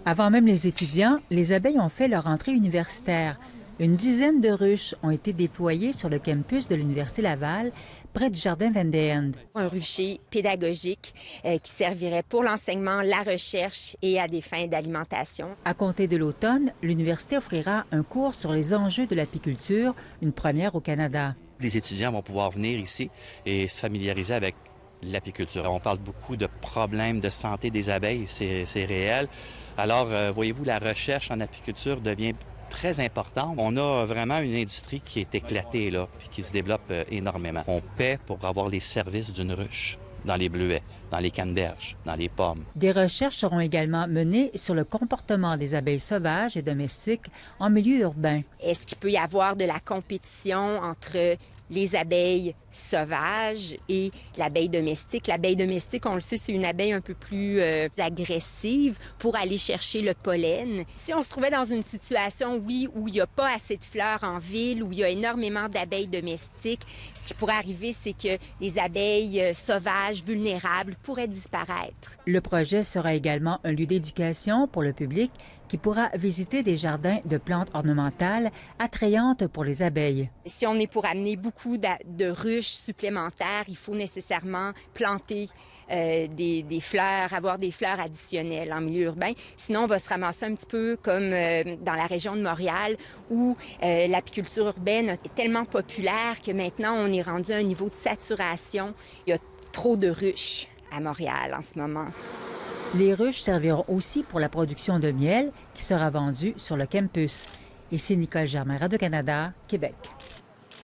Avant même les étudiants, les abeilles ont fait leur entrée universitaire. Une dizaine de ruches ont été déployées sur le campus de l'Université Laval, près du jardin Vendéenne. Un rucher pédagogique qui servirait pour l'enseignement, la recherche et à des fins d'alimentation. À compter de l'automne, l'université offrira un cours sur les enjeux de l'apiculture, une première au Canada. Les étudiants vont pouvoir venir ici et se familiariser avec l'apiculture. On parle beaucoup de problèmes de santé des abeilles, c'est réel. Alors, voyez-vous, la recherche en apiculture devient très importante. On a vraiment une industrie qui est éclatée, là, puis qui se développe énormément. On paie pour avoir les services d'une ruche dans les bleuets, dans les canneberges, dans les pommes. Des recherches seront également menées sur le comportement des abeilles sauvages et domestiques en milieu urbain. Est-ce qu'il peut y avoir de la compétition entre les abeilles sauvages et l'abeille domestique? L'abeille domestique, on le sait, c'est une abeille un peu plus agressive pour aller chercher le pollen. Si on se trouvait dans une situation, oui, où il n'y a pas assez de fleurs en ville, où il y a énormément d'abeilles domestiques, ce qui pourrait arriver, c'est que les abeilles sauvages, vulnérables, pourraient disparaître. Le projet sera également un lieu d'éducation pour le public qui pourra visiter des jardins de plantes ornementales attrayantes pour les abeilles. Si on est pour amener beaucoup de ruches supplémentaires, il faut nécessairement planter des fleurs, avoir des fleurs additionnelles en milieu urbain. Sinon, on va se ramasser un petit peu comme dans la région de Montréal où l'apiculture urbaine est tellement populaire que maintenant, on est rendu à un niveau de saturation. Il y a trop de ruches à Montréal en ce moment. Les ruches serviront aussi pour la production de miel qui sera vendu sur le campus. Ici Nicole Germain, Radio-Canada, Québec.